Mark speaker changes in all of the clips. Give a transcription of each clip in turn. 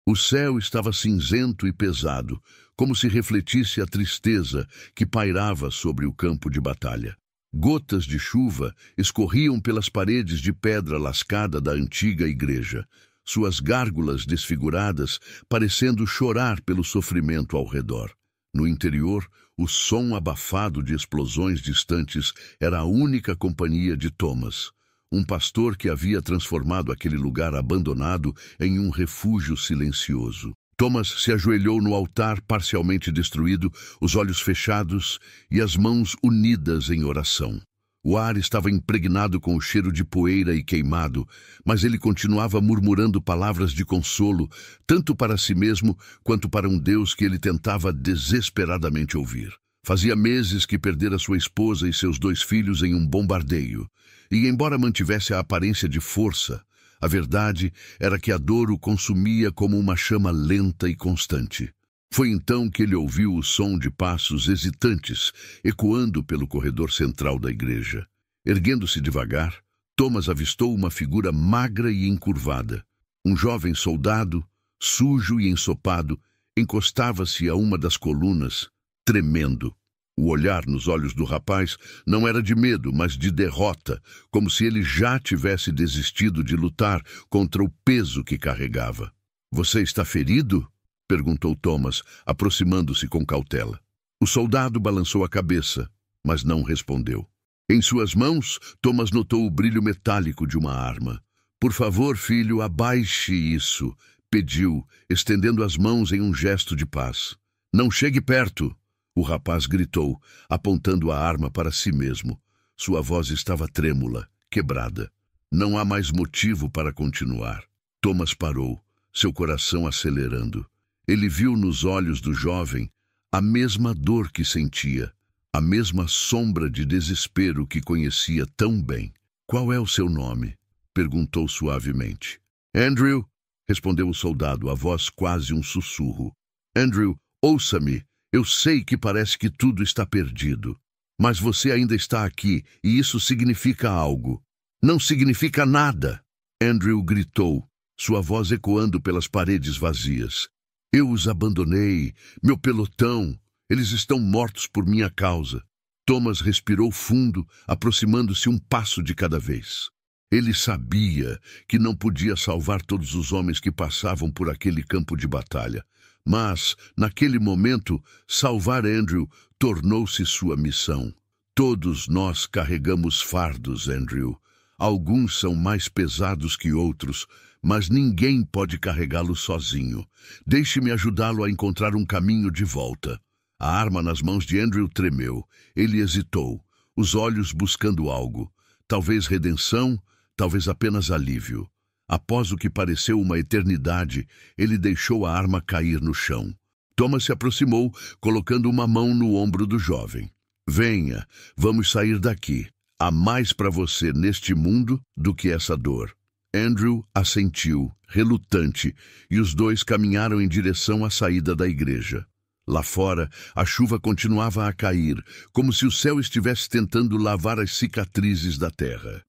Speaker 1: O céu estava cinzento e pesado, como se refletisse a tristeza que pairava sobre o campo de batalha. Gotas de chuva escorriam pelas paredes de pedra lascada da antiga igreja, suas gárgulas desfiguradas parecendo chorar pelo sofrimento ao redor. No interior, o som abafado de explosões distantes era a única companhia de Thomas, um pastor que havia transformado aquele lugar abandonado em um refúgio silencioso. Thomas se ajoelhou no altar parcialmente destruído, os olhos fechados e as mãos unidas em oração. O ar estava impregnado com o cheiro de poeira e queimado, mas ele continuava murmurando palavras de consolo, tanto para si mesmo quanto para um Deus que ele tentava desesperadamente ouvir. Fazia meses que perdera sua esposa e seus 2 filhos em um bombardeio, e embora mantivesse a aparência de força, a verdade era que a dor o consumia como uma chama lenta e constante. Foi então que ele ouviu o som de passos hesitantes ecoando pelo corredor central da igreja. Erguendo-se devagar, Thomas avistou uma figura magra e encurvada. Um jovem soldado, sujo e ensopado, encostava-se a uma das colunas, tremendo. O olhar nos olhos do rapaz não era de medo, mas de derrota, como se ele já tivesse desistido de lutar contra o peso que carregava. "Você está ferido?" perguntou Thomas, aproximando-se com cautela. O soldado balançou a cabeça, mas não respondeu. Em suas mãos, Thomas notou o brilho metálico de uma arma. "Por favor, filho, abaixe isso", pediu, estendendo as mãos em um gesto de paz. "Não chegue perto", o rapaz gritou, apontando a arma para si mesmo. Sua voz estava trêmula, quebrada. Não há mais motivo para continuar. Thomas parou, seu coração acelerando. Ele viu nos olhos do jovem a mesma dor que sentia, a mesma sombra de desespero que conhecia tão bem. "Qual é o seu nome?" perguntou suavemente. "Andrew", respondeu o soldado, a voz quase um sussurro. "Andrew, ouça-me. Eu sei que parece que tudo está perdido, mas você ainda está aqui e isso significa algo." "Não significa nada!" Andrew gritou, sua voz ecoando pelas paredes vazias. "Eu os abandonei, meu pelotão. Eles estão mortos por minha causa." Thomas respirou fundo, aproximando-se um passo de cada vez. Ele sabia que não podia salvar todos os homens que passavam por aquele campo de batalha. Mas, naquele momento, salvar Andrew tornou-se sua missão. Todos nós carregamos fardos, Andrew. Alguns são mais pesados que outros, mas ninguém pode carregá-los sozinho. Deixe-me ajudá-lo a encontrar um caminho de volta. A arma nas mãos de Andrew tremeu. Ele hesitou, os olhos buscando algo. Talvez redenção, talvez apenas alívio. Após o que pareceu uma eternidade, ele deixou a arma cair no chão. Thomas se aproximou, colocando uma mão no ombro do jovem. "Venha, vamos sair daqui. Há mais para você neste mundo do que essa dor." Andrew assentiu, relutante, e os dois caminharam em direção à saída da igreja. Lá fora, a chuva continuava a cair, como se o céu estivesse tentando lavar as cicatrizes da terra.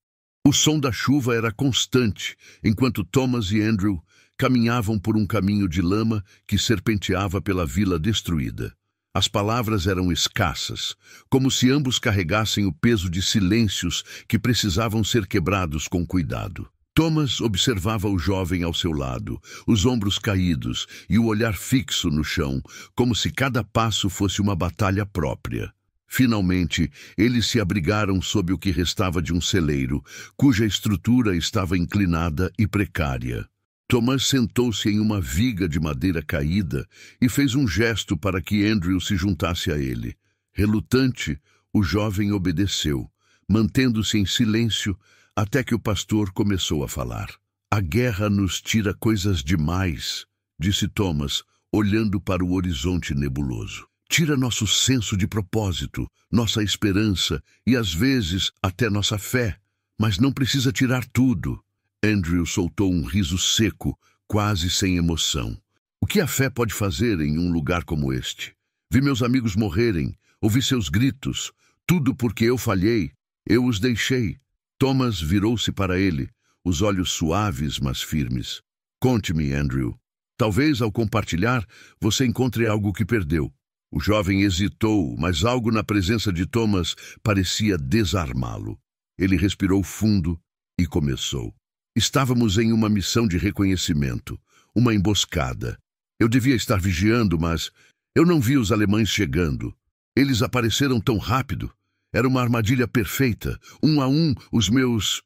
Speaker 1: O som da chuva era constante, enquanto Thomas e Andrew caminhavam por um caminho de lama que serpenteava pela vila destruída. As palavras eram escassas, como se ambos carregassem o peso de silêncios que precisavam ser quebrados com cuidado. Thomas observava o jovem ao seu lado, os ombros caídos e o olhar fixo no chão, como se cada passo fosse uma batalha própria. Finalmente, eles se abrigaram sob o que restava de um celeiro, cuja estrutura estava inclinada e precária. Thomas sentou-se em uma viga de madeira caída e fez um gesto para que Andrew se juntasse a ele. Relutante, o jovem obedeceu, mantendo-se em silêncio até que o pastor começou a falar. "A guerra nos tira coisas demais", disse Thomas, olhando para o horizonte nebuloso. "Tira nosso senso de propósito, nossa esperança e, às vezes, até nossa fé. Mas não precisa tirar tudo." Andrew soltou um riso seco, quase sem emoção. "O que a fé pode fazer em um lugar como este? Vi meus amigos morrerem, ouvi seus gritos. Tudo porque eu falhei. Eu os deixei." Thomas virou-se para ele, os olhos suaves, mas firmes. "Conte-me, Andrew. Talvez, ao compartilhar, você encontre algo que perdeu. O jovem hesitou, mas algo na presença de Thomas parecia desarmá-lo. Ele respirou fundo e começou. Estávamos em uma missão de reconhecimento, uma emboscada. Eu devia estar vigiando, mas eu não vi os alemães chegando. Eles apareceram tão rápido. Era uma armadilha perfeita. Um a um, os meus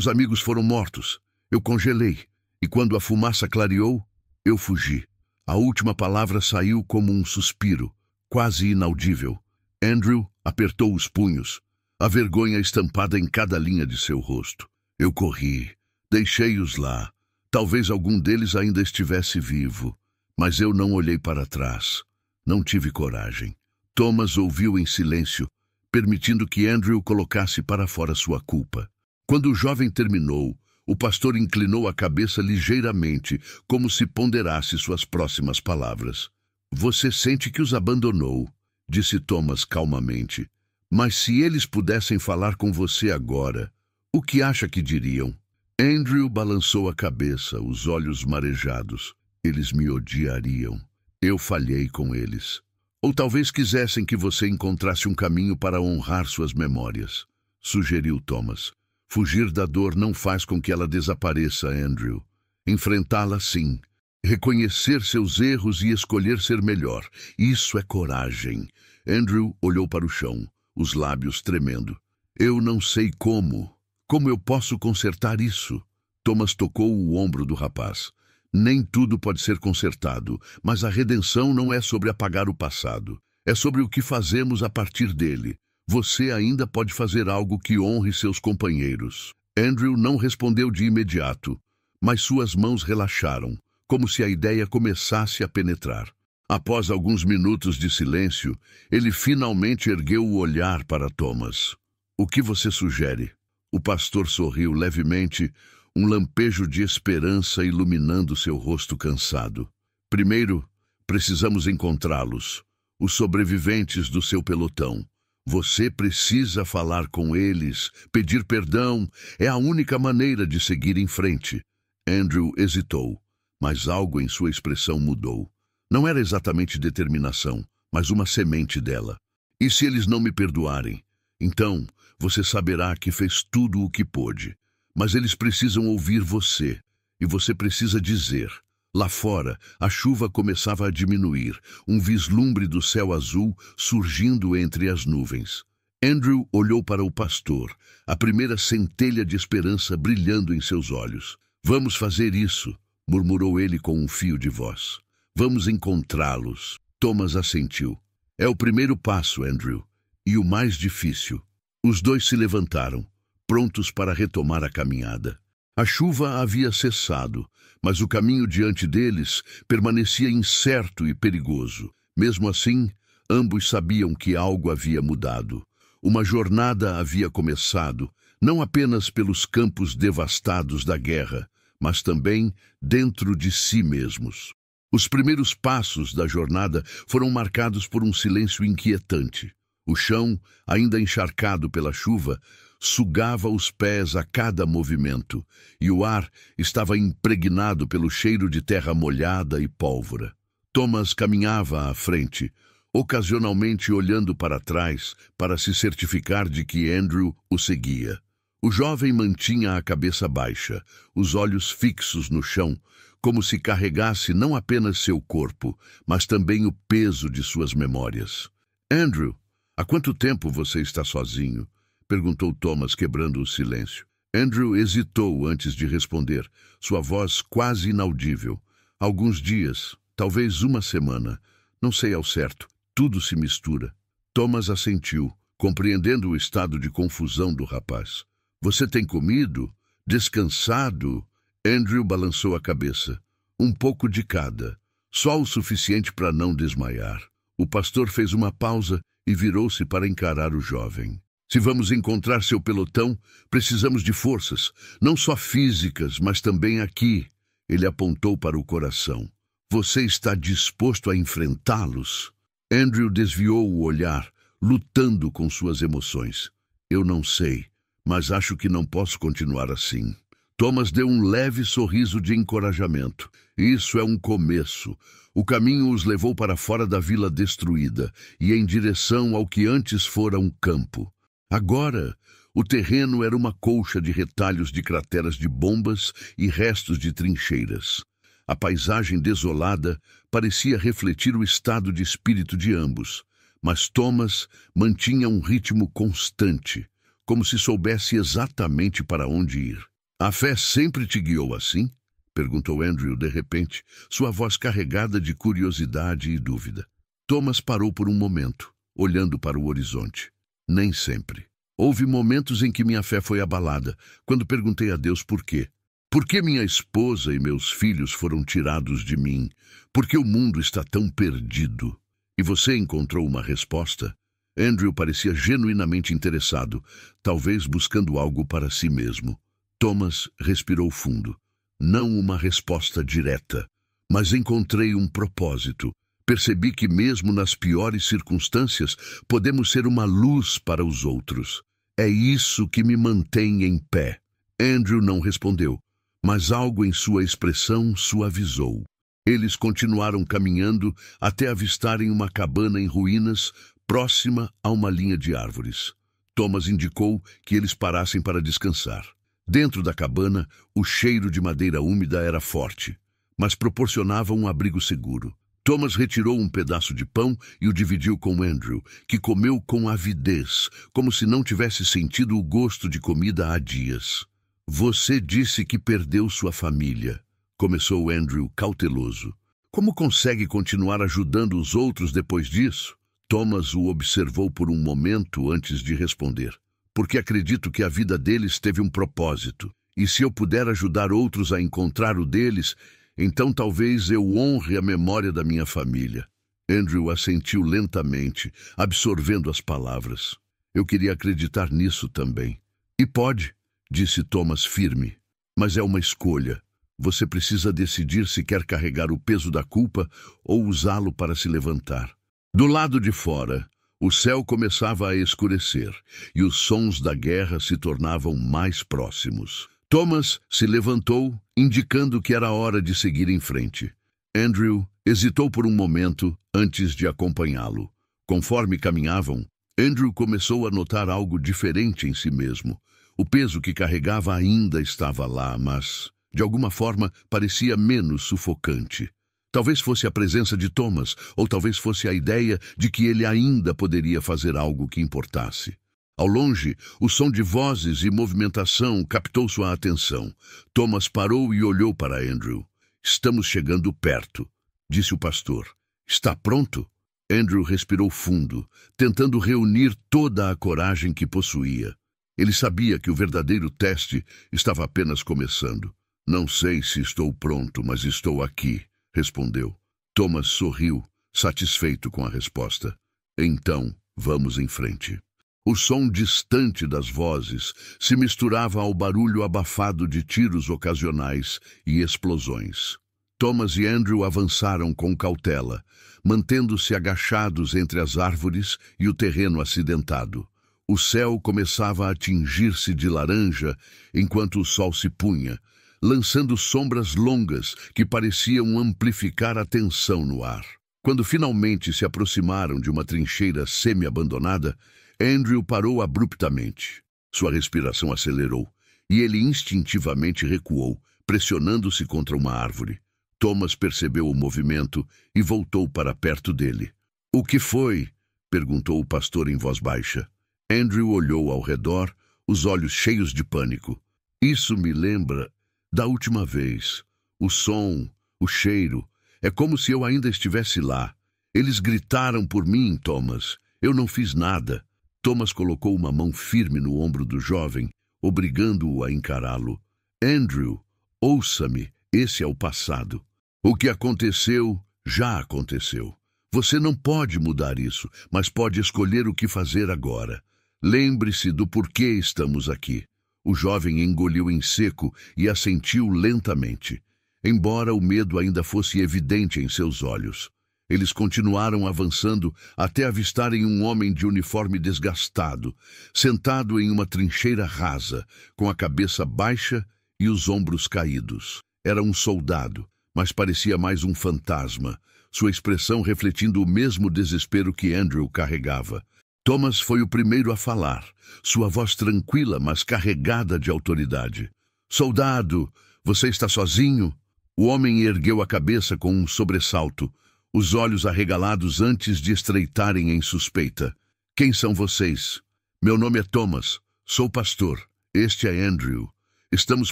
Speaker 1: amigos foram mortos. Eu congelei, e quando a fumaça clareou, eu fugi. A última palavra saiu como um suspiro, quase inaudível. Andrew apertou os punhos, a vergonha estampada em cada linha de seu rosto. Eu corri, deixei-os lá. Talvez algum deles ainda estivesse vivo, mas eu não olhei para trás. Não tive coragem. Thomas ouviu em silêncio, permitindo que Andrew colocasse para fora sua culpa. Quando o jovem terminou, o pastor inclinou a cabeça ligeiramente, como se ponderasse suas próximas palavras. Você sente que os abandonou, disse Thomas calmamente. Mas se eles pudessem falar com você agora, o que acha que diriam? Andrew balançou a cabeça, os olhos marejados. Eles me odiariam. Eu falhei com eles. Ou talvez quisessem que você encontrasse um caminho para honrar suas memórias, sugeriu Thomas. Fugir da dor não faz com que ela desapareça, Andrew. Enfrentá-la, sim. Reconhecer seus erros e escolher ser melhor. Isso é coragem. Andrew olhou para o chão, os lábios tremendo. Eu não sei como. Como eu posso consertar isso? Thomas tocou o ombro do rapaz. Nem tudo pode ser consertado, mas a redenção não é sobre apagar o passado. É sobre o que fazemos a partir dele. Você ainda pode fazer algo que honre seus companheiros. Andrew não respondeu de imediato, mas suas mãos relaxaram, como se a ideia começasse a penetrar. Após alguns minutos de silêncio, ele finalmente ergueu o olhar para Thomas. O que você sugere? O pastor sorriu levemente, um lampejo de esperança iluminando seu rosto cansado. Primeiro, precisamos encontrá-los, os sobreviventes do seu pelotão. Você precisa falar com eles, pedir perdão. É a única maneira de seguir em frente. Andrew hesitou, mas algo em sua expressão mudou. Não era exatamente determinação, mas uma semente dela. E se eles não me perdoarem? Então, você saberá que fez tudo o que pôde. Mas eles precisam ouvir você, e você precisa dizer. Lá fora, a chuva começava a diminuir, um vislumbre do céu azul surgindo entre as nuvens. Andrew olhou para o pastor, a primeira centelha de esperança brilhando em seus olhos. Vamos fazer isso, murmurou ele com um fio de voz. Vamos encontrá-los. Thomas assentiu. É o primeiro passo, Andrew, e o mais difícil. Os dois se levantaram, prontos para retomar a caminhada. A chuva havia cessado, mas o caminho diante deles permanecia incerto e perigoso. Mesmo assim, ambos sabiam que algo havia mudado. Uma jornada havia começado, não apenas pelos campos devastados da guerra, mas também dentro de si mesmos. Os primeiros passos da jornada foram marcados por um silêncio inquietante. O chão, ainda encharcado pela chuva, sugava os pés a cada movimento, e o ar estava impregnado pelo cheiro de terra molhada e pólvora. Thomas caminhava à frente, ocasionalmente olhando para trás para se certificar de que Andrew o seguia. O jovem mantinha a cabeça baixa, os olhos fixos no chão, como se carregasse não apenas seu corpo, mas também o peso de suas memórias. Andrew, há quanto tempo você está sozinho? Perguntou Thomas, quebrando o silêncio. Andrew hesitou antes de responder, sua voz quase inaudível. Alguns dias, talvez uma semana. Não sei ao certo. Tudo se mistura. Thomas assentiu, compreendendo o estado de confusão do rapaz. Você tem comido? Descansado? Andrew balançou a cabeça. Um pouco de cada. Só o suficiente para não desmaiar. O pastor fez uma pausa e virou-se para encarar o jovem. Se vamos encontrar seu pelotão, precisamos de forças, não só físicas, mas também aqui. Ele apontou para o coração. Você está disposto a enfrentá-los? Andrew desviou o olhar, lutando com suas emoções. Eu não sei, mas acho que não posso continuar assim. Thomas deu um leve sorriso de encorajamento. Isso é um começo. O caminho os levou para fora da vila destruída e em direção ao que antes fora um campo. Agora, o terreno era uma colcha de retalhos de crateras de bombas e restos de trincheiras. A paisagem desolada parecia refletir o estado de espírito de ambos, mas Thomas mantinha um ritmo constante, como se soubesse exatamente para onde ir. A fé sempre te guiou assim? Perguntou Andrew de repente, sua voz carregada de curiosidade e dúvida. Thomas parou por um momento, olhando para o horizonte. Nem sempre. Houve momentos em que minha fé foi abalada, quando perguntei a Deus por quê. Por que minha esposa e meus filhos foram tirados de mim? Por que o mundo está tão perdido? E você encontrou uma resposta? Andrew parecia genuinamente interessado, talvez buscando algo para si mesmo. Thomas respirou fundo. Não uma resposta direta, mas encontrei um propósito. Percebi que mesmo nas piores circunstâncias, podemos ser uma luz para os outros. É isso que me mantém em pé. Andrew não respondeu, mas algo em sua expressão suavizou. Eles continuaram caminhando até avistarem uma cabana em ruínas próxima a uma linha de árvores. Thomas indicou que eles parassem para descansar. Dentro da cabana, o cheiro de madeira úmida era forte, mas proporcionava um abrigo seguro. Thomas retirou um pedaço de pão e o dividiu com Andrew, que comeu com avidez, como se não tivesse sentido o gosto de comida há dias. Você disse que perdeu sua família, começou Andrew cauteloso. Como consegue continuar ajudando os outros depois disso? Thomas o observou por um momento antes de responder. Porque acredito que a vida deles teve um propósito, e se eu puder ajudar outros a encontrar o deles, então talvez eu honre a memória da minha família. Andrew assentiu lentamente, absorvendo as palavras. Eu queria acreditar nisso também. E pode, disse Thomas firme, mas é uma escolha. Você precisa decidir se quer carregar o peso da culpa ou usá-lo para se levantar. Do lado de fora, o céu começava a escurecer e os sons da guerra se tornavam mais próximos. Thomas se levantou, indicando que era hora de seguir em frente. Andrew hesitou por um momento antes de acompanhá-lo. Conforme caminhavam, Andrew começou a notar algo diferente em si mesmo. O peso que carregava ainda estava lá, mas, de alguma forma, parecia menos sufocante. Talvez fosse a presença de Thomas, ou talvez fosse a ideia de que ele ainda poderia fazer algo que importasse. Ao longe, o som de vozes e movimentação captou sua atenção. Thomas parou e olhou para Andrew. Estamos chegando perto, disse o pastor. Está pronto? Andrew respirou fundo, tentando reunir toda a coragem que possuía. Ele sabia que o verdadeiro teste estava apenas começando. Não sei se estou pronto, mas estou aqui, respondeu. Thomas sorriu, satisfeito com a resposta. Então, vamos em frente. O som distante das vozes se misturava ao barulho abafado de tiros ocasionais e explosões. Thomas e Andrew avançaram com cautela, mantendo-se agachados entre as árvores e o terreno acidentado. O céu começava a tingir-se de laranja enquanto o sol se punha, lançando sombras longas que pareciam amplificar a tensão no ar. Quando finalmente se aproximaram de uma trincheira semi-abandonada, Andrew parou abruptamente. Sua respiração acelerou e ele instintivamente recuou, pressionando-se contra uma árvore. Thomas percebeu o movimento e voltou para perto dele. — O que foi? Perguntou o pastor em voz baixa. Andrew olhou ao redor, os olhos cheios de pânico. — Isso me lembra da última vez. O som, o cheiro. É como se eu ainda estivesse lá. Eles gritaram por mim, Thomas. Eu não fiz nada. Thomas colocou uma mão firme no ombro do jovem, obrigando-o a encará-lo. Andrew, ouça-me, esse é o passado. O que aconteceu, já aconteceu. Você não pode mudar isso, mas pode escolher o que fazer agora. Lembre-se do porquê estamos aqui. O jovem engoliu em seco e assentiu lentamente, embora o medo ainda fosse evidente em seus olhos. Eles continuaram avançando até avistarem um homem de uniforme desgastado, sentado em uma trincheira rasa, com a cabeça baixa e os ombros caídos. Era um soldado, mas parecia mais um fantasma, sua expressão refletindo o mesmo desespero que Andrew carregava. Thomas foi o primeiro a falar, sua voz tranquila, mas carregada de autoridade. "Soldado, você está sozinho?" O homem ergueu a cabeça com um sobressalto, os olhos arregalados antes de estreitarem em suspeita. "Quem são vocês?" "Meu nome é Thomas. Sou pastor. Este é Andrew. Estamos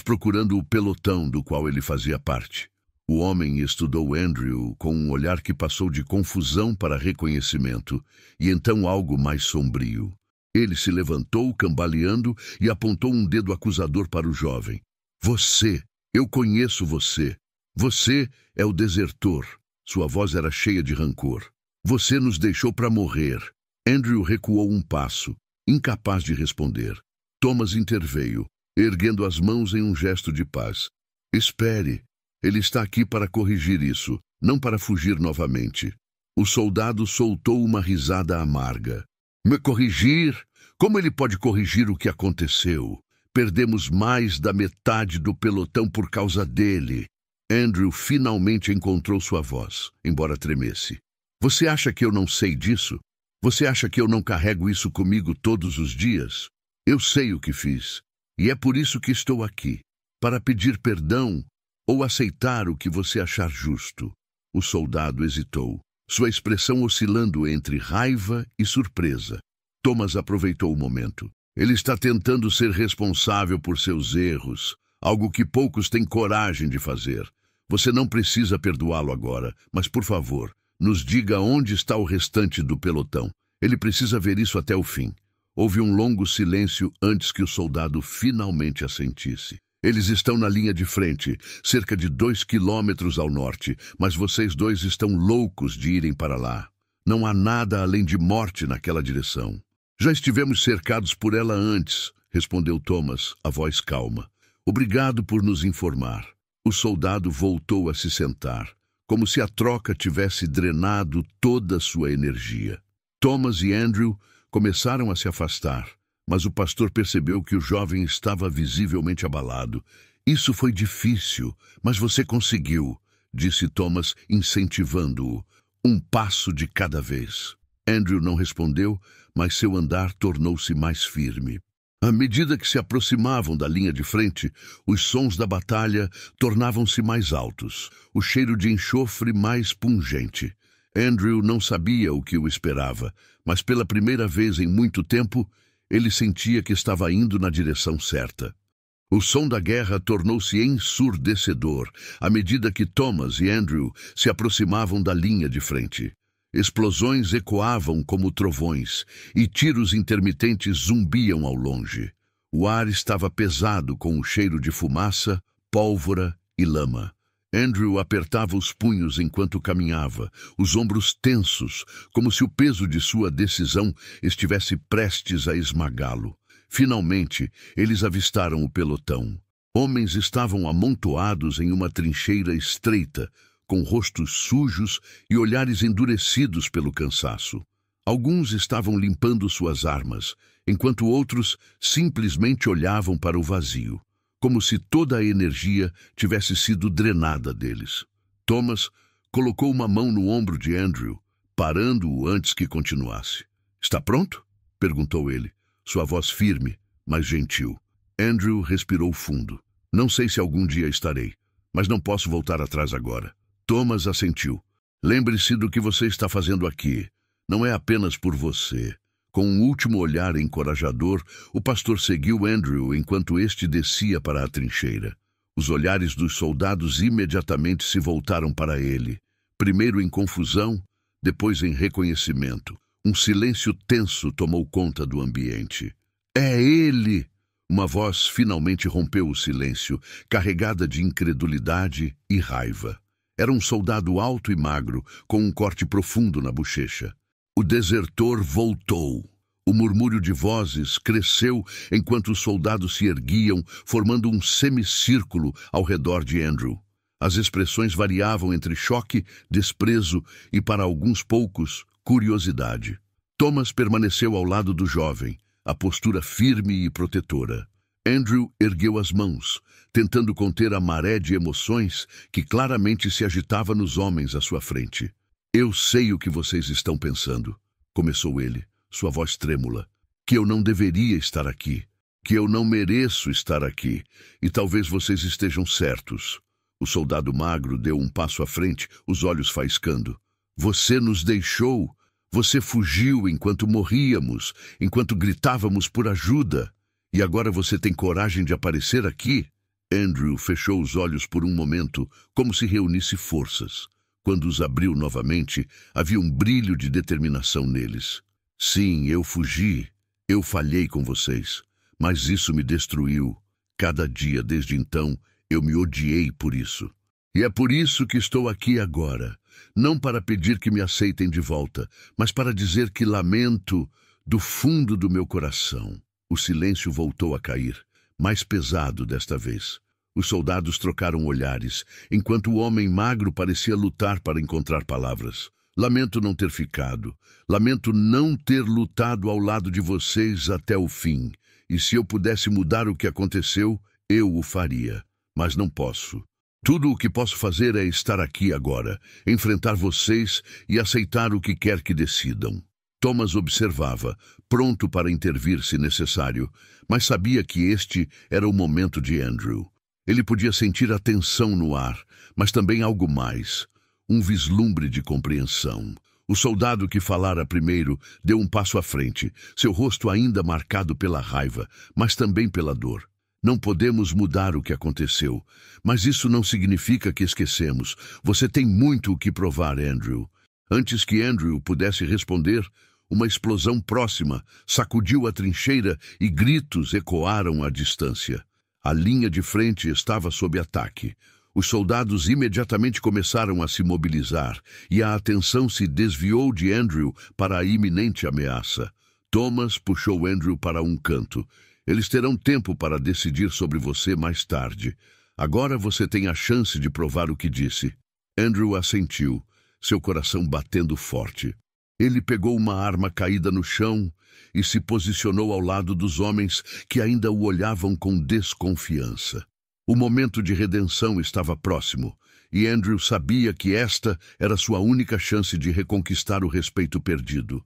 Speaker 1: procurando o pelotão do qual ele fazia parte." O homem estudou Andrew com um olhar que passou de confusão para reconhecimento, e então algo mais sombrio. Ele se levantou, cambaleando, e apontou um dedo acusador para o jovem. "Você! Eu conheço você! Você é o desertor." Sua voz era cheia de rancor. "Você nos deixou para morrer." Andrew recuou um passo, incapaz de responder. Thomas interveio, erguendo as mãos em um gesto de paz. "Espere. Ele está aqui para corrigir isso, não para fugir novamente." O soldado soltou uma risada amarga. "Me corrigir? Como ele pode corrigir o que aconteceu? Perdemos mais da metade do pelotão por causa dele." Andrew finalmente encontrou sua voz, embora tremesse. "Você acha que eu não sei disso? Você acha que eu não carrego isso comigo todos os dias? Eu sei o que fiz, e é por isso que estou aqui, para pedir perdão ou aceitar o que você achar justo." O soldado hesitou, sua expressão oscilando entre raiva e surpresa. Thomas aproveitou o momento. "Ele está tentando ser responsável por seus erros, algo que poucos têm coragem de fazer. Você não precisa perdoá-lo agora, mas, por favor, nos diga onde está o restante do pelotão. Ele precisa ver isso até o fim." Houve um longo silêncio antes que o soldado finalmente assentisse. "Eles estão na linha de frente, cerca de 2 quilômetros ao norte, mas vocês dois estão loucos de irem para lá. Não há nada além de morte naquela direção." "Já estivemos cercados por ela antes", respondeu Thomas, a voz calma. "Obrigado por nos informar." O soldado voltou a se sentar, como se a troca tivesse drenado toda a sua energia. Thomas e Andrew começaram a se afastar, mas o pastor percebeu que o jovem estava visivelmente abalado. "Isso foi difícil, mas você conseguiu", disse Thomas, incentivando-o. "Um passo de cada vez." Andrew não respondeu, mas seu andar tornou-se mais firme. À medida que se aproximavam da linha de frente, os sons da batalha tornavam-se mais altos, o cheiro de enxofre mais pungente. Andrew não sabia o que o esperava, mas pela primeira vez em muito tempo, ele sentia que estava indo na direção certa. O som da guerra tornou-se ensurdecedor à medida que Thomas e Andrew se aproximavam da linha de frente. Explosões ecoavam como trovões, e tiros intermitentes zumbiam ao longe. O ar estava pesado com o cheiro de fumaça, pólvora e lama. Andrew apertava os punhos enquanto caminhava, os ombros tensos, como se o peso de sua decisão estivesse prestes a esmagá-lo. Finalmente, eles avistaram o pelotão. Homens estavam amontoados em uma trincheira estreita, com rostos sujos e olhares endurecidos pelo cansaço. Alguns estavam limpando suas armas, enquanto outros simplesmente olhavam para o vazio, como se toda a energia tivesse sido drenada deles. Thomas colocou uma mão no ombro de Andrew, parando-o antes que continuasse. "Está pronto?" perguntou ele, sua voz firme, mas gentil. Andrew respirou fundo. "Não sei se algum dia estarei, mas não posso voltar atrás agora." Thomas assentiu. "Lembre-se do que você está fazendo aqui. Não é apenas por você." Com um último olhar encorajador, o pastor seguiu Andrew enquanto este descia para a trincheira. Os olhares dos soldados imediatamente se voltaram para ele, primeiro em confusão, depois em reconhecimento. Um silêncio tenso tomou conta do ambiente. "É ele!" Uma voz finalmente rompeu o silêncio, carregada de incredulidade e raiva. Era um soldado alto e magro, com um corte profundo na bochecha. O desertor voltou. O murmúrio de vozes cresceu enquanto os soldados se erguiam, formando um semicírculo ao redor de Andrew. As expressões variavam entre choque, desprezo e, para alguns poucos, curiosidade. Thomas permaneceu ao lado do jovem, a postura firme e protetora. Andrew ergueu as mãos, tentando conter a maré de emoções que claramente se agitava nos homens à sua frente. Eu sei o que vocês estão pensando, começou ele, sua voz trêmula. Que eu não deveria estar aqui, que eu não mereço estar aqui, e talvez vocês estejam certos. O soldado magro deu um passo à frente, os olhos faiscando. Você nos deixou, você fugiu enquanto morríamos, enquanto gritávamos por ajuda, e agora você tem coragem de aparecer aqui? Andrew fechou os olhos por um momento, como se reunisse forças. Quando os abriu novamente, havia um brilho de determinação neles. Sim, eu fugi. Eu falhei com vocês, mas isso me destruiu. Cada dia desde então, eu me odiei por isso. E é por isso que estou aqui agora. Não para pedir que me aceitem de volta, mas para dizer que lamento do fundo do meu coração. O silêncio voltou a cair, mais pesado desta vez. Os soldados trocaram olhares, enquanto o homem magro parecia lutar para encontrar palavras. Lamento não ter ficado. Lamento não ter lutado ao lado de vocês até o fim. E se eu pudesse mudar o que aconteceu, eu o faria. Mas não posso. Tudo o que posso fazer é estar aqui agora, enfrentar vocês e aceitar o que quer que decidam. Thomas observava, pronto para intervir se necessário, mas sabia que este era o momento de Andrew. Ele podia sentir a tensão no ar, mas também algo mais. Um vislumbre de compreensão. O soldado que falara primeiro deu um passo à frente, seu rosto ainda marcado pela raiva, mas também pela dor. Não podemos mudar o que aconteceu, mas isso não significa que esquecemos. Você tem muito o que provar, Andrew. Antes que Andrew pudesse responder, uma explosão próxima sacudiu a trincheira e gritos ecoaram à distância. A linha de frente estava sob ataque. Os soldados imediatamente começaram a se mobilizar e a atenção se desviou de Andrew para a iminente ameaça. Thomas puxou Andrew para um canto. Eles terão tempo para decidir sobre você mais tarde. Agora você tem a chance de provar o que disse. Andrew assentiu, seu coração batendo forte. Ele pegou uma arma caída no chão e se posicionou ao lado dos homens que ainda o olhavam com desconfiança. O momento de redenção estava próximo, e Andrew sabia que esta era sua única chance de reconquistar o respeito perdido.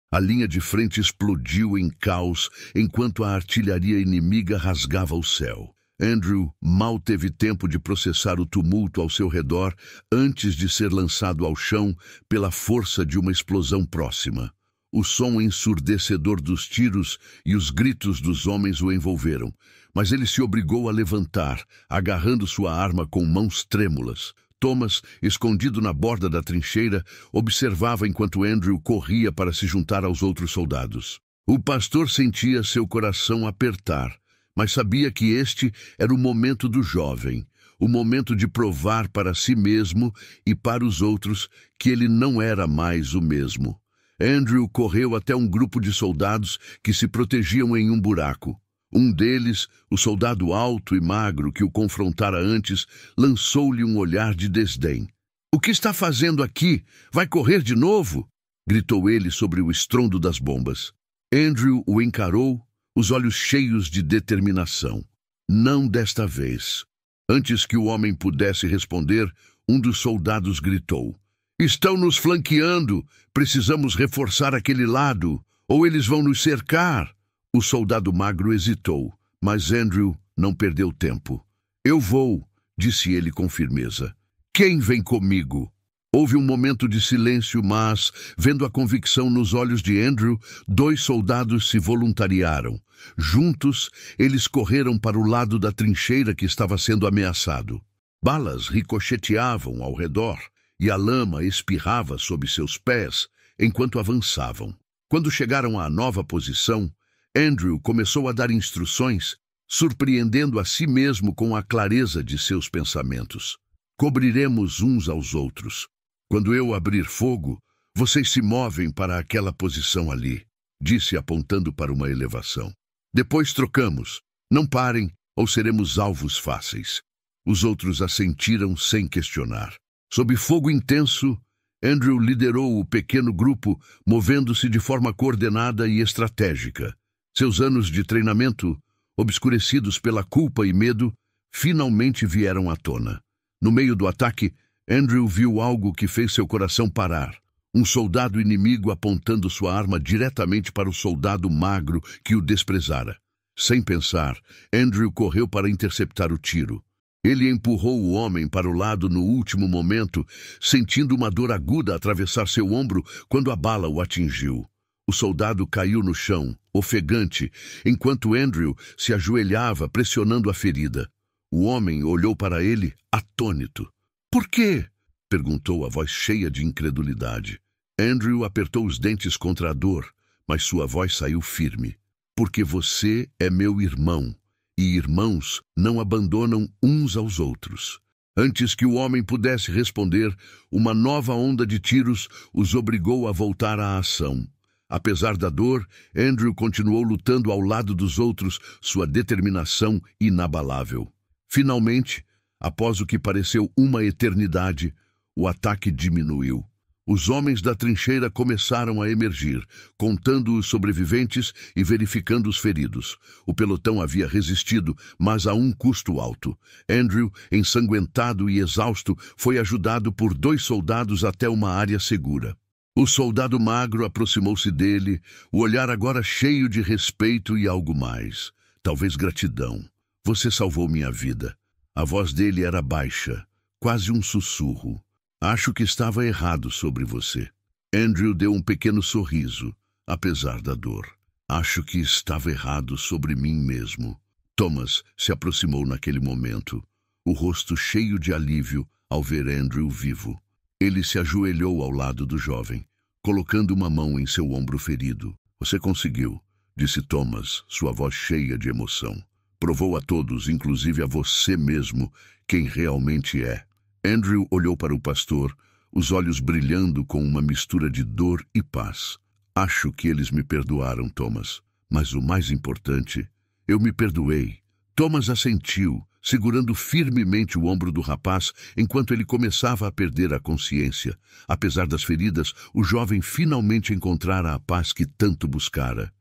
Speaker 1: A linha de frente explodiu em caos enquanto a artilharia inimiga rasgava o céu. Andrew mal teve tempo de processar o tumulto ao seu redor antes de ser lançado ao chão pela força de uma explosão próxima. O som ensurdecedor dos tiros e os gritos dos homens o envolveram, mas ele se obrigou a levantar, agarrando sua arma com mãos trêmulas. Thomas, escondido na borda da trincheira, observava enquanto Andrew corria para se juntar aos outros soldados. O pastor sentia seu coração apertar, mas sabia que este era o momento do jovem, o momento de provar para si mesmo e para os outros que ele não era mais o mesmo. Andrew correu até um grupo de soldados que se protegiam em um buraco. Um deles, o soldado alto e magro que o confrontara antes, lançou-lhe um olhar de desdém. "O que está fazendo aqui? Vai correr de novo?" gritou ele sobre o estrondo das bombas. Andrew o encarou, os olhos cheios de determinação. Não desta vez. Antes que o homem pudesse responder, um dos soldados gritou: "Estão nos flanqueando! Precisamos reforçar aquele lado, ou eles vão nos cercar!" O soldado magro hesitou, mas Andrew não perdeu tempo. "Eu vou", disse ele com firmeza. "Quem vem comigo?" Houve um momento de silêncio, mas, vendo a convicção nos olhos de Andrew, 2 soldados se voluntariaram. Juntos, eles correram para o lado da trincheira que estava sendo ameaçado. Balas ricocheteavam ao redor e a lama espirrava sob seus pés enquanto avançavam. Quando chegaram à nova posição, Andrew começou a dar instruções, surpreendendo a si mesmo com a clareza de seus pensamentos. "Cobriremos uns aos outros. Quando eu abrir fogo, vocês se movem para aquela posição ali", disse apontando para uma elevação. "Depois trocamos. Não parem ou seremos alvos fáceis." Os outros assentiram sem questionar. Sob fogo intenso, Andrew liderou o pequeno grupo, movendo-se de forma coordenada e estratégica. Seus anos de treinamento obscurecidos pela culpa e medo, finalmente vieram à tona. No meio do ataque, Andrew viu algo que fez seu coração parar. Um soldado inimigo apontando sua arma diretamente para o soldado magro que o desprezara. Sem pensar, Andrew correu para interceptar o tiro. Ele empurrou o homem para o lado no último momento, sentindo uma dor aguda atravessar seu ombro quando a bala o atingiu. O soldado caiu no chão, ofegante, enquanto Andrew se ajoelhava pressionando a ferida. O homem olhou para ele, atônito. "Por quê?" perguntou a voz cheia de incredulidade. Andrew apertou os dentes contra a dor, mas sua voz saiu firme. "Porque você é meu irmão, e irmãos não abandonam uns aos outros." Antes que o homem pudesse responder, uma nova onda de tiros os obrigou a voltar à ação. Apesar da dor, Andrew continuou lutando ao lado dos outros, sua determinação inabalável. Finalmente, após o que pareceu uma eternidade, o ataque diminuiu. Os homens da trincheira começaram a emergir, contando os sobreviventes e verificando os feridos. O pelotão havia resistido, mas a um custo alto. Andrew, ensanguentado e exausto, foi ajudado por 2 soldados até uma área segura. O soldado magro aproximou-se dele, o olhar agora cheio de respeito e algo mais. Talvez gratidão. "Você salvou minha vida." A voz dele era baixa, quase um sussurro. "Acho que estava errado sobre você." Andrew deu um pequeno sorriso, apesar da dor. "Acho que estava errado sobre mim mesmo." Thomas se aproximou naquele momento, o rosto cheio de alívio ao ver Andrew vivo. Ele se ajoelhou ao lado do jovem, colocando uma mão em seu ombro ferido. "Você conseguiu", disse Thomas, sua voz cheia de emoção. "Provou a todos, inclusive a você mesmo, quem realmente é." Andrew olhou para o pastor, os olhos brilhando com uma mistura de dor e paz. "Acho que eles me perdoaram, Thomas. Mas o mais importante, eu me perdoei." Thomas assentiu, segurando firmemente o ombro do rapaz enquanto ele começava a perder a consciência. Apesar das feridas, o jovem finalmente encontrara a paz que tanto buscara.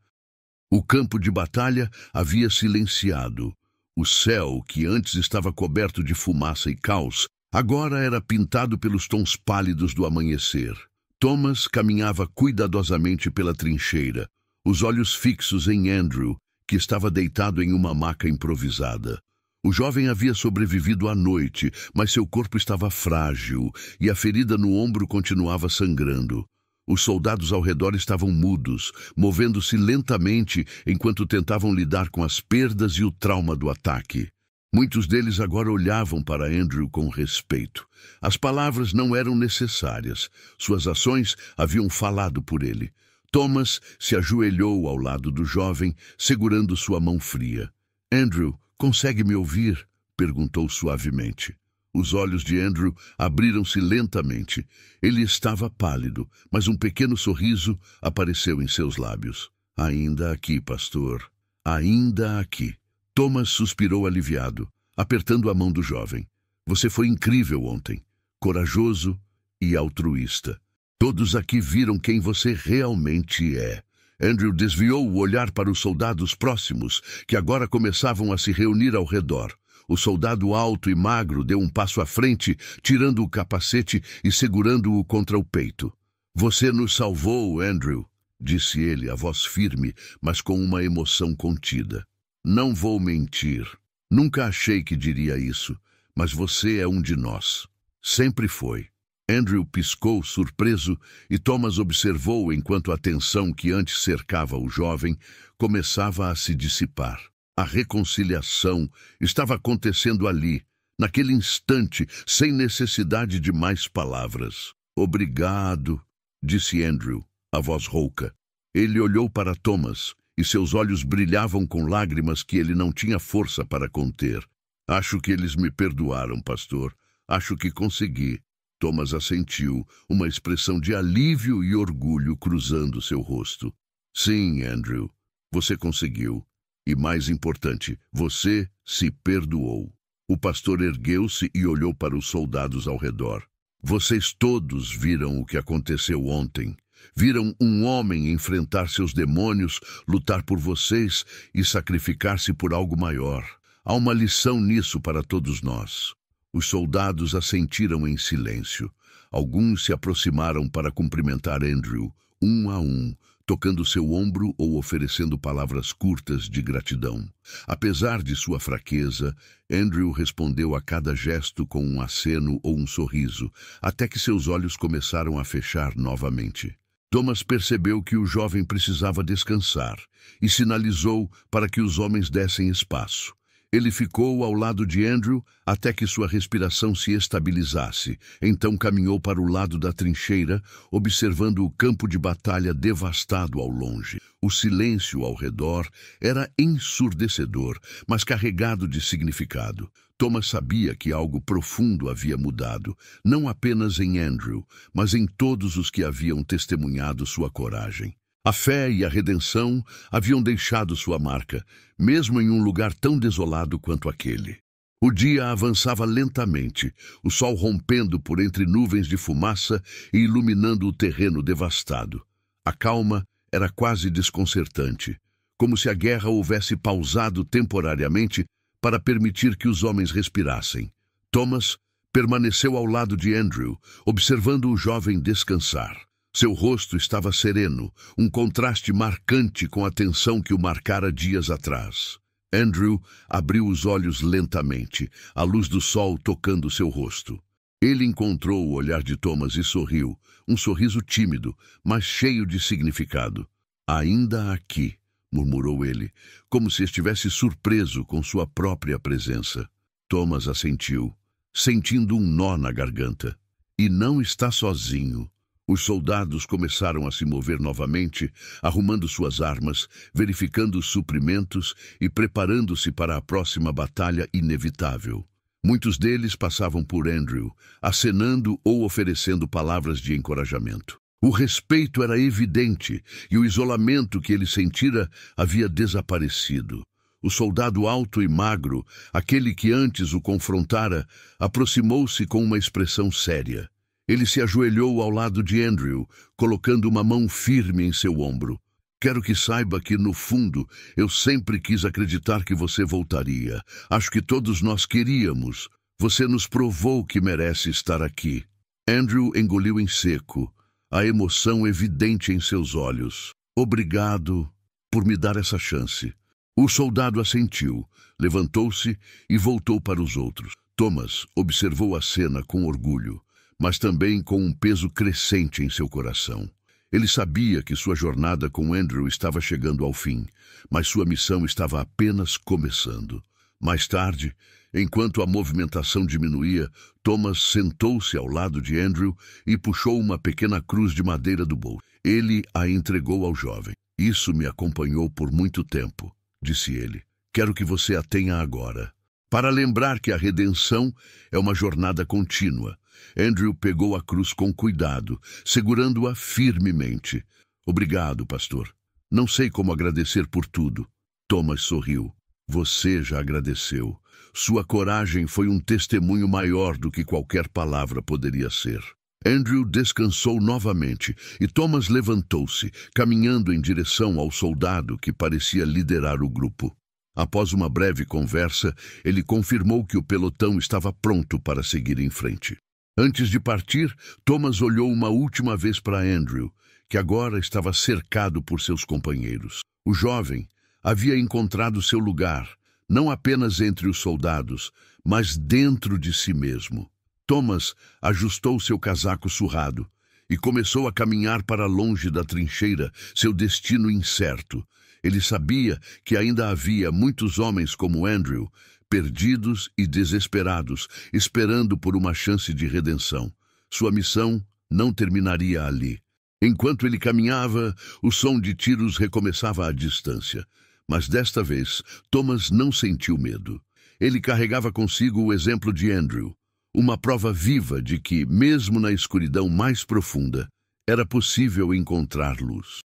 Speaker 1: O campo de batalha havia silenciado. O céu, que antes estava coberto de fumaça e caos, agora era pintado pelos tons pálidos do amanhecer. Thomas caminhava cuidadosamente pela trincheira, os olhos fixos em Andrew, que estava deitado em uma maca improvisada. O jovem havia sobrevivido à noite, mas seu corpo estava frágil e a ferida no ombro continuava sangrando. Os soldados ao redor estavam mudos, movendo-se lentamente enquanto tentavam lidar com as perdas e o trauma do ataque. Muitos deles agora olhavam para Andrew com respeito. As palavras não eram necessárias. Suas ações haviam falado por ele. Thomas se ajoelhou ao lado do jovem, segurando sua mão fria. "Andrew, consegue me ouvir?" perguntou suavemente. Os olhos de Andrew abriram-se lentamente. Ele estava pálido, mas um pequeno sorriso apareceu em seus lábios. "Ainda aqui, pastor. Ainda aqui." Thomas suspirou aliviado, apertando a mão do jovem. "Você foi incrível ontem, corajoso e altruísta. Todos aqui viram quem você realmente é." Andrew desviou o olhar para os soldados próximos, que agora começavam a se reunir ao redor. O soldado alto e magro deu um passo à frente, tirando o capacete e segurando-o contra o peito. "Você nos salvou, Andrew", disse ele, a voz firme, mas com uma emoção contida. "Não vou mentir. Nunca achei que diria isso, mas você é um de nós. Sempre foi." Andrew piscou, surpreso, e Thomas observou enquanto a tensão que antes cercava o jovem começava a se dissipar. A reconciliação estava acontecendo ali, naquele instante, sem necessidade de mais palavras. "Obrigado", disse Andrew, a voz rouca. Ele olhou para Thomas, e seus olhos brilhavam com lágrimas que ele não tinha força para conter. "Acho que eles me perdoaram, pastor. Acho que consegui." Thomas assentiu, uma expressão de alívio e orgulho cruzando seu rosto. "Sim, Andrew, você conseguiu. E mais importante, você se perdoou." O pastor ergueu-se e olhou para os soldados ao redor. "Vocês todos viram o que aconteceu ontem. Viram um homem enfrentar seus demônios, lutar por vocês e sacrificar-se por algo maior. Há uma lição nisso para todos nós. Os soldados assentiram em silêncio. Alguns se aproximaram para cumprimentar Andrew, um a um, tocando seu ombro ou oferecendo palavras curtas de gratidão. Apesar de sua fraqueza, Andrew respondeu a cada gesto com um aceno ou um sorriso, até que seus olhos começaram a fechar novamente. Thomas percebeu que o jovem precisava descansar e sinalizou para que os homens dessem espaço. Ele ficou ao lado de Andrew até que sua respiração se estabilizasse. Então caminhou para o lado da trincheira, observando o campo de batalha devastado ao longe. O silêncio ao redor era ensurdecedor, mas carregado de significado. Thomas sabia que algo profundo havia mudado, não apenas em Andrew, mas em todos os que haviam testemunhado sua coragem. A fé e a redenção haviam deixado sua marca, mesmo em um lugar tão desolado quanto aquele. O dia avançava lentamente, o sol rompendo por entre nuvens de fumaça e iluminando o terreno devastado. A calma era quase desconcertante, como se a guerra houvesse pausado temporariamente para permitir que os homens respirassem. Thomas permaneceu ao lado de Andrew, observando o jovem descansar. Seu rosto estava sereno, um contraste marcante com a tensão que o marcara dias atrás. Andrew abriu os olhos lentamente, a luz do sol tocando seu rosto. Ele encontrou o olhar de Thomas e sorriu, um sorriso tímido, mas cheio de significado. "Ainda aqui", murmurou ele, como se estivesse surpreso com sua própria presença. Thomas assentiu, sentindo um nó na garganta. "E não está sozinho." Os soldados começaram a se mover novamente, arrumando suas armas, verificando os suprimentos e preparando-se para a próxima batalha inevitável. Muitos deles passavam por Andrew, acenando ou oferecendo palavras de encorajamento. O respeito era evidente e o isolamento que ele sentira havia desaparecido. O soldado alto e magro, aquele que antes o confrontara, aproximou-se com uma expressão séria. Ele se ajoelhou ao lado de Andrew, colocando uma mão firme em seu ombro. "Quero que saiba que, no fundo, eu sempre quis acreditar que você voltaria. Acho que todos nós queríamos. Você nos provou que merece estar aqui." Andrew engoliu em seco, a emoção evidente em seus olhos. "Obrigado por me dar essa chance." O soldado assentiu, levantou-se e voltou para os outros. Thomas observou a cena com orgulho, mas também com um peso crescente em seu coração. Ele sabia que sua jornada com Andrew estava chegando ao fim, mas sua missão estava apenas começando. Mais tarde, enquanto a movimentação diminuía, Thomas sentou-se ao lado de Andrew e puxou uma pequena cruz de madeira do bolso. Ele a entregou ao jovem. "Isso me acompanhou por muito tempo", disse ele. "Quero que você a tenha agora, para lembrar que a redenção é uma jornada contínua." Andrew pegou a cruz com cuidado, segurando-a firmemente. "Obrigado, pastor. Não sei como agradecer por tudo." Thomas sorriu. "Você já agradeceu. Sua coragem foi um testemunho maior do que qualquer palavra poderia ser." Andrew descansou novamente e Thomas levantou-se, caminhando em direção ao soldado que parecia liderar o grupo. Após uma breve conversa, ele confirmou que o pelotão estava pronto para seguir em frente. Antes de partir, Thomas olhou uma última vez para Andrew, que agora estava cercado por seus companheiros. O jovem havia encontrado seu lugar, não apenas entre os soldados, mas dentro de si mesmo. Thomas ajustou seu casaco surrado e começou a caminhar para longe da trincheira, seu destino incerto. Ele sabia que ainda havia muitos homens como Andrew, perdidos e desesperados, esperando por uma chance de redenção. Sua missão não terminaria ali. Enquanto ele caminhava, o som de tiros recomeçava à distância. Mas desta vez, Thomas não sentiu medo. Ele carregava consigo o exemplo de Andrew, uma prova viva de que, mesmo na escuridão mais profunda, era possível encontrar luz.